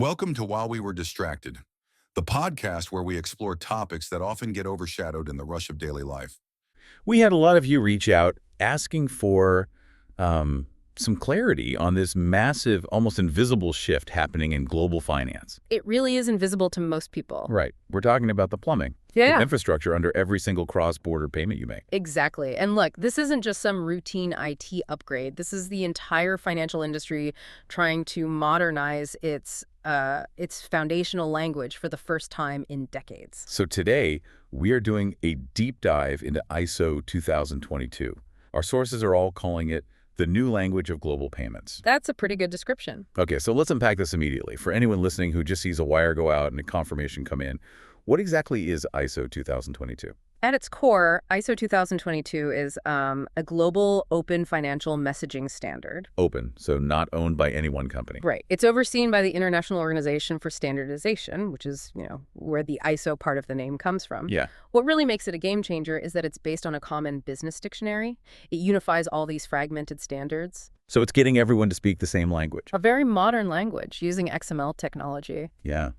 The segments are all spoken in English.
Welcome to While We Were Distracted, the podcast where we explore topics that often get overshadowed in the rush of daily life. We had a lot of you reach out asking for some clarity on this massive, almost invisible shift happening in global finance. It really is invisible to most people. Right. We're talking about the plumbing, Yeah. the infrastructure under every single cross-border payment you make. Exactly. And look, this isn't just some routine IT upgrade. This is the entire financial industry trying to modernize its foundational language for the first time in decades. So today, we are doing a deep dive into ISO 2022. Our sources are all calling it the new language of global payments. That's a pretty good description. Okay, so let's unpack this immediately. For anyone listening who just sees a wire go out and a confirmation come in, what exactly is ISO 2022? At its core, ISO 2022 is a global open financial messaging standard. Open, so not owned by any one company. Right. It's overseen by the International Organization for Standardization, which is, where the ISO part of the name comes from. Yeah. What really makes it a game changer is that it's based on a common business dictionary. It unifies all these fragmented standards. So it's getting everyone to speak the same language. A very modern language using XML technology. Yeah.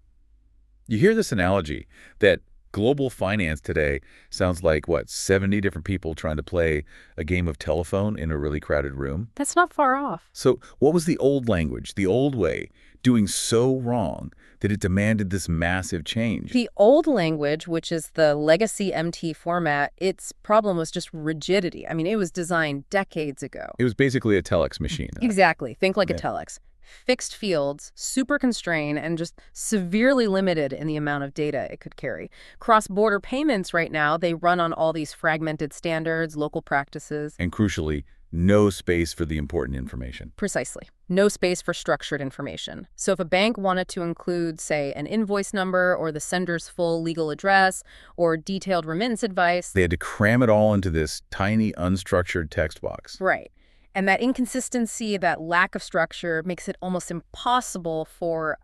You hear this analogy that global finance today sounds like, 70 different people trying to play a game of telephone in a really crowded room? That's not far off. So what was the old language, the old way, doing so wrong that it demanded this massive change? The old language, which is the legacy MT format, its problem was just rigidity. I mean, it was designed decades ago. It was basically a telex machine. Exactly. Think like Yeah. a telex. Fixed fields, super constrained, and just severely limited in the amount of data it could carry. Cross-border payments right now, they run on all these fragmented standards, local practices. And crucially, no space for the important information. Precisely. No space for structured information. So if a bank wanted to include, say, an invoice number or the sender's full legal address or detailed remittance advice. They had to cram it all into this tiny, unstructured text box. Right. And that inconsistency, that lack of structure makes it almost impossible for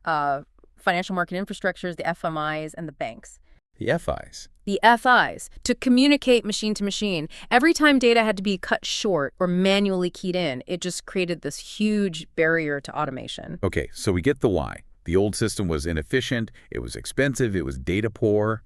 financial market infrastructures, the FMIs, and the banks. The FIs. The FIs, to communicate machine to machine. Every time data had to be cut short or manually keyed in, it just created this huge barrier to automation. Okay, so we get the why. The old system was inefficient, it was expensive, it was data poor.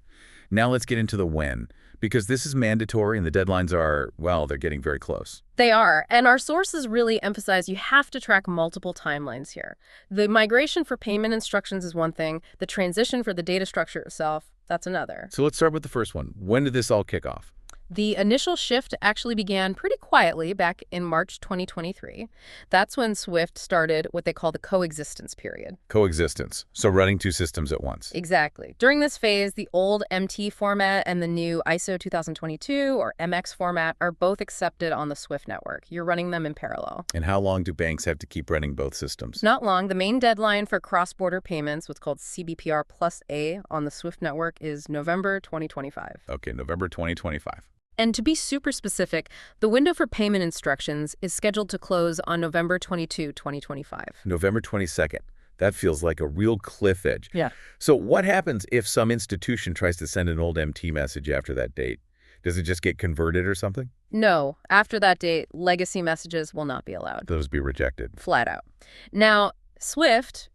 Now let's get into the when, because this is mandatory and the deadlines are, they're getting very close. They are, and our sources really emphasize you have to track multiple timelines here. The migration for payment instructions is one thing, the transition for the data structure itself, that's another. So let's start with the first one. When did this all kick off? The initial shift actually began pretty quietly back in March 2023. That's when SWIFT started what they call the coexistence period. Coexistence, so running two systems at once. Exactly. During this phase, the old MT format and the new ISO 2022 or MX format are both accepted on the SWIFT network. You're running them in parallel. And how long do banks have to keep running both systems? Not long. The main deadline for cross-border payments, what's called CBPR plus A on the SWIFT network, is November 2025. Okay, November 2025. And to be super specific, the window for payment instructions is scheduled to close on November 22, 2025. November 22nd. That feels like a real cliff edge. Yeah. So what happens if some institution tries to send an old MT message after that date? Does it just get converted or something? No, after that date, legacy messages will not be allowed. Those be rejected. Flat out. Now, SWIFT,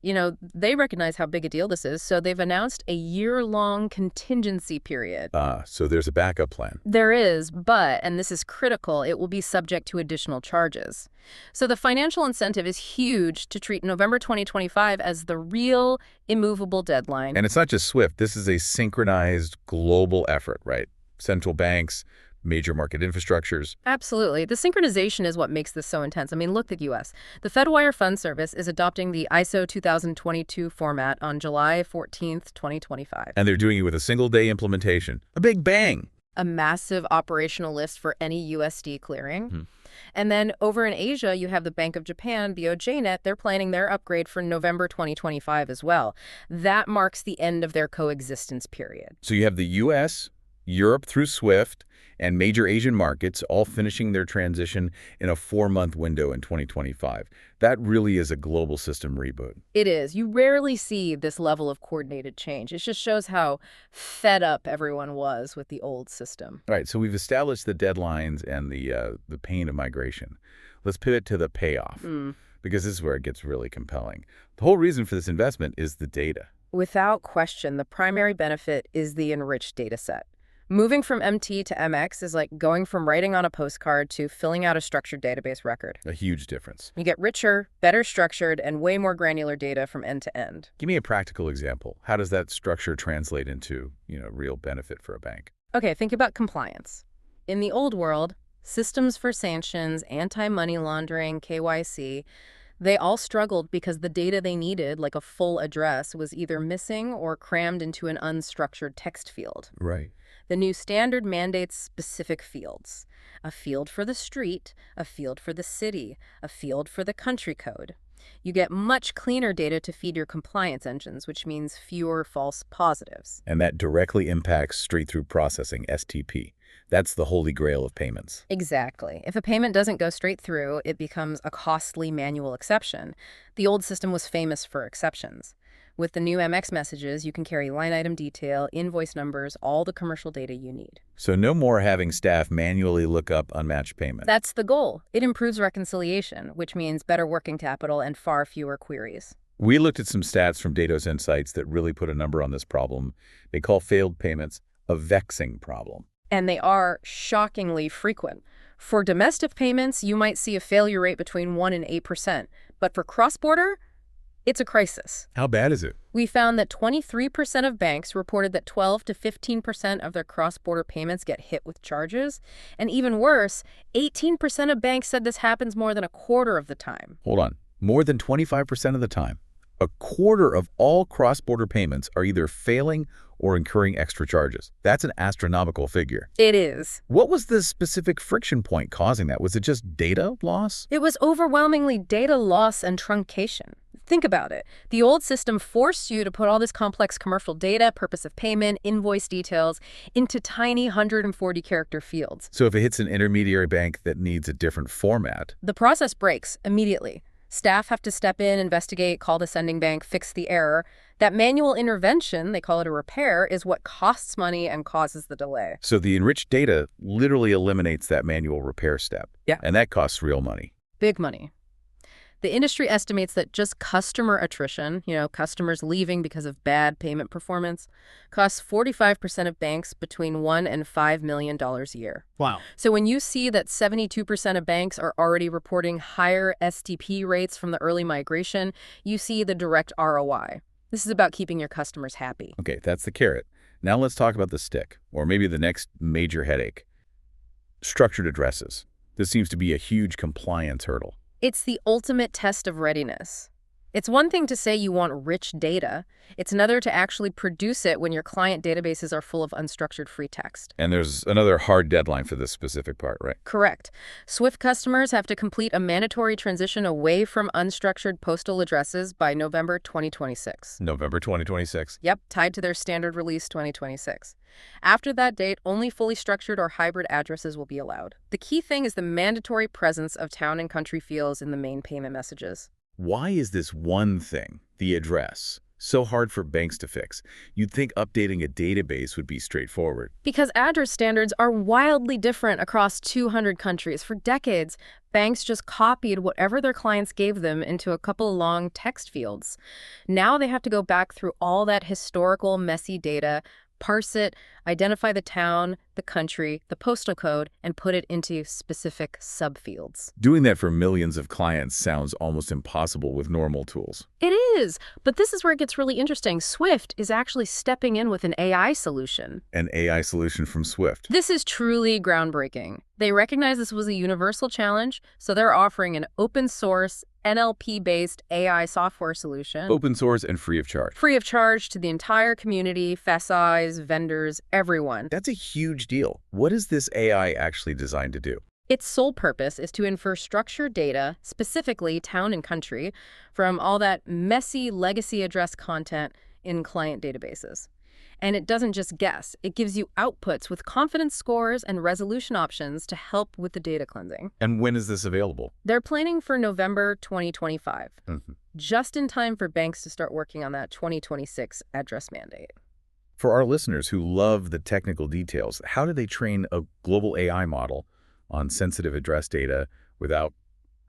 they recognize how big a deal this is, so they've announced a year-long contingency period. So there's a backup plan. There is, but, and this is critical, it will be subject to additional charges. So the financial incentive is huge to treat November 2025 as the real, immovable deadline. And it's not just SWIFT. This is a synchronized global effort, right? Central banks, major market infrastructures. Absolutely. The synchronization is what makes this so intense. I mean, look at the U.S. The Fedwire Fund Service is adopting the ISO 2022 format on July 14th, 2025. And they're doing it with a single-day implementation. A big bang. A massive operational list for any USD clearing. And then over in Asia, you have the Bank of Japan, BOJnet. They're planning their upgrade for November 2025 as well. That marks the end of their coexistence period. So you have the U.S., Europe through SWIFT, and major Asian markets all finishing their transition in a 4-month window in 2025. That really is a global system reboot. It is. You rarely see this level of coordinated change. It just shows how fed up everyone was with the old system. All right, so we've established the deadlines and the pain of migration. Let's pivot to the payoff. because this is where it gets really compelling. The whole reason for this investment is the data. Without question, the primary benefit is the enriched data set. Moving from MT to MX is like going from writing on a postcard to filling out a structured database record. A huge difference. You get richer, better structured, and way more granular data from end to end. Give me a practical example. How does that structure translate into, real benefit for a bank? Okay, think about compliance. In the old world, systems for sanctions, anti-money laundering, KYC, they all struggled because the data they needed, like a full address, was either missing or crammed into an unstructured text field. Right. The new standard mandates specific fields. A field for the street, a field for the city, a field for the country code. You get much cleaner data to feed your compliance engines, which means fewer false positives. And that directly impacts straight-through processing, STP. That's the holy grail of payments. Exactly. If a payment doesn't go straight through, it becomes a costly manual exception. The old system was famous for exceptions. With the new MX messages, you can carry line item detail, invoice numbers, all the commercial data you need. So no more having staff manually look up unmatched payments. That's the goal. It improves reconciliation, which means better working capital and far fewer queries. We looked at some stats from Datos Insights that really put a number on this problem. They call failed payments a vexing problem. And they are shockingly frequent. For domestic payments, you might see a failure rate between 1% and 8%. But for cross-border, it's a crisis. How bad is it? We found that 23% of banks reported that 12 to 15% of their cross-border payments get hit with charges. And even worse, 18% of banks said this happens more than a quarter of the time. Hold on. More than 25% of the time. A quarter of all cross-border payments are either failing or incurring extra charges. That's an astronomical figure. It is. What was the specific friction point causing that? Was it just data loss? It was overwhelmingly data loss and truncation. Think about it. The old system forced you to put all this complex commercial data, purpose of payment, invoice details, into tiny 140-character fields. So if it hits an intermediary bank that needs a different format, the process breaks immediately. Staff have to step in, investigate, call the sending bank, fix the error. That manual intervention, they call it a repair, is what costs money and causes the delay. so the enriched data literally eliminates that manual repair step. Yeah. And that costs real money. Big money. The industry estimates that just customer attrition, customers leaving because of bad payment performance, costs 45% of banks between $1 and $5 million a year. Wow. So when you see that 72% of banks are already reporting higher STP rates from the early migration, you see the direct ROI. This is about keeping your customers happy. Okay, that's the carrot. Now let's talk about the stick, or maybe the next major headache. Structured addresses. This seems to be a huge compliance hurdle. It's the ultimate test of readiness. It's one thing to say you want rich data. It's another to actually produce it when your client databases are full of unstructured free text. And there's another hard deadline for this specific part, right? Correct. SWIFT customers have to complete a mandatory transition away from unstructured postal addresses by November 2026. November 2026. Yep, tied to their standard release 2026. After that date, only fully structured or hybrid addresses will be allowed. The key thing is the mandatory presence of town and country fields in the main payment messages. Why is this one thing, the address, so hard for banks to fix? You'd think updating a database would be straightforward. Because address standards are wildly different across 200 countries. For decades, banks just copied whatever their clients gave them into a couple long text fields. Now they have to go back through all that historical, messy data, parse it, identify the town, the country, the postal code, and put it into specific subfields. Doing that for millions of clients sounds almost impossible with normal tools. It is, but this is where it gets really interesting. Swift is actually stepping in with an AI solution. An AI solution from Swift. This is truly groundbreaking. They recognize this was a universal challenge, so they're offering an open-source, NLP-based AI software solution. Open source and free of charge. Free of charge to the entire community, FSIs, vendors, everyone. That's a huge deal. What is this AI actually designed to do? Its sole purpose is to infer structured data, specifically town and country, from all that messy legacy address content in client databases. And it doesn't just guess. It gives you outputs with confidence scores and resolution options to help with the data cleansing. And when is this available? They're planning for November 2025, just in time for banks to start working on that 2026 address mandate. For our listeners who love the technical details, how do they train a global AI model on sensitive address data without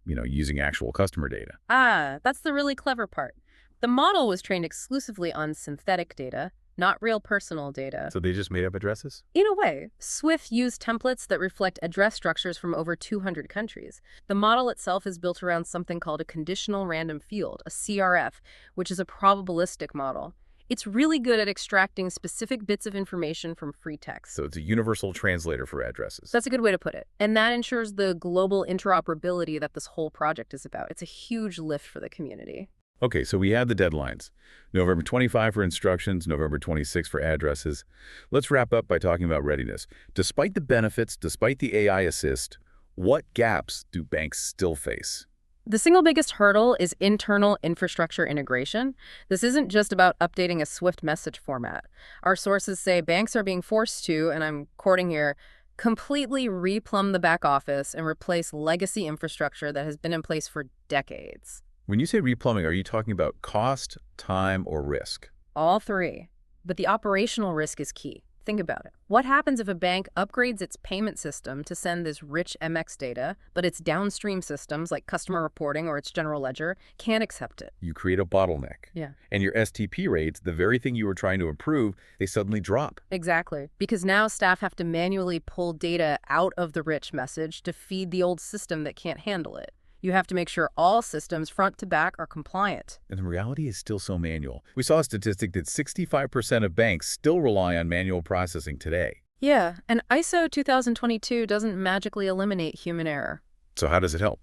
using actual customer data. Ah, that's the really clever part. The model was trained exclusively on synthetic data, not real personal data. So they just made up addresses? In a way, Swift used templates that reflect address structures from over 200 countries. The model itself is built around something called a conditional random field, a CRF, which is a probabilistic model. It's really good at extracting specific bits of information from free text. So it's a universal translator for addresses. That's a good way to put it. And that ensures the global interoperability that this whole project is about. It's a huge lift for the community. Okay, so we had the deadlines. November 25 for instructions, November 26 for addresses. Let's wrap up by talking about readiness. Despite the benefits, despite the AI assist, what gaps do banks still face? The single biggest hurdle is internal infrastructure integration. This isn't just about updating a Swift message format. Our sources say banks are being forced to, and I'm quoting here, completely replumb the back office and replace legacy infrastructure that has been in place for decades. When you say replumbing, are you talking about cost, time, or risk? All three. But the operational risk is key. Think about it. What happens if a bank upgrades its payment system to send this rich MX data, but its downstream systems, like customer reporting or its general ledger, can't accept it? You create a bottleneck. Yeah. And your STP rates, the very thing you were trying to improve, they suddenly drop. Exactly. Because now staff have to manually pull data out of the rich message to feed the old system that can't handle it. You have to make sure all systems, front to back, are compliant. And the reality is still so manual. We saw a statistic that 65% of banks still rely on manual processing today. Yeah, and ISO 2022 doesn't magically eliminate human error. So how does it help?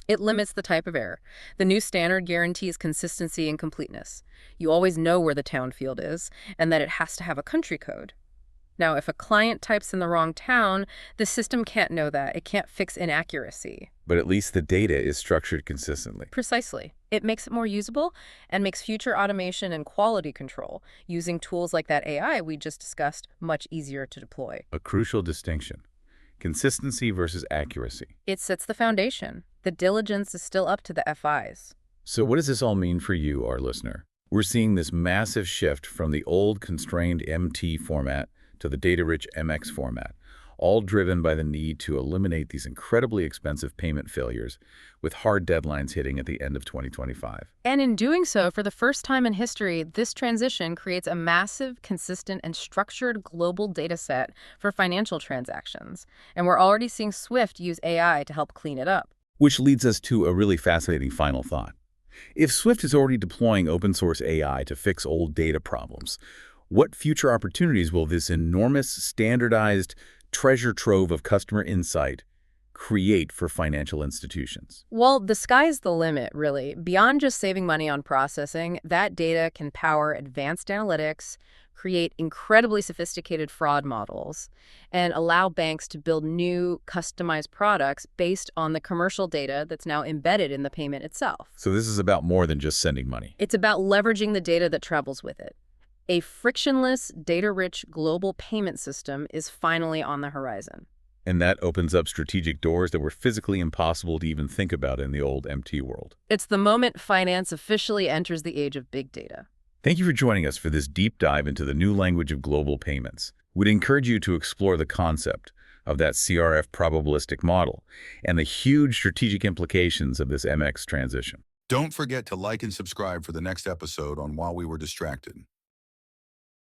It limits the type of error. The new standard guarantees consistency and completeness. You always know where the town field is, and that it has to have a country code. Now, if a client types in the wrong town, the system can't know that. It can't fix inaccuracy. But at least the data is structured consistently. Precisely. It makes it more usable and makes future automation and quality control, using tools like that AI we just discussed, much easier to deploy. A crucial distinction. Consistency versus accuracy. It sets the foundation. The diligence is still up to the FIs. So what does this all mean for you, our listener? We're seeing this massive shift from the old constrained MT format to the data-rich MX format, all driven by the need to eliminate these incredibly expensive payment failures with hard deadlines hitting at the end of 2025. And in doing so, for the first time in history, this transition creates a massive, consistent, and structured global data set for financial transactions. And we're already seeing Swift use AI to help clean it up. Which leads us to a really fascinating final thought. If Swift is already deploying open source AI to fix old data problems, what future opportunities will this enormous, standardized treasure trove of customer insight create for financial institutions? Well, the sky's the limit, really. Beyond just saving money on processing, that data can power advanced analytics, create incredibly sophisticated fraud models, and allow banks to build new, customized products based on the commercial data that's now embedded in the payment itself. So this is about more than just sending money. It's about leveraging the data that travels with it. A frictionless, data-rich global payment system is finally on the horizon. And that opens up strategic doors that were physically impossible to even think about in the old MT world. It's the moment finance officially enters the age of big data. Thank you for joining us for this deep dive into the new language of global payments. We'd encourage you to explore the concept of that CRF probabilistic model and the huge strategic implications of this MX transition. Don't forget to like and subscribe for the next episode on While We Were Distracted.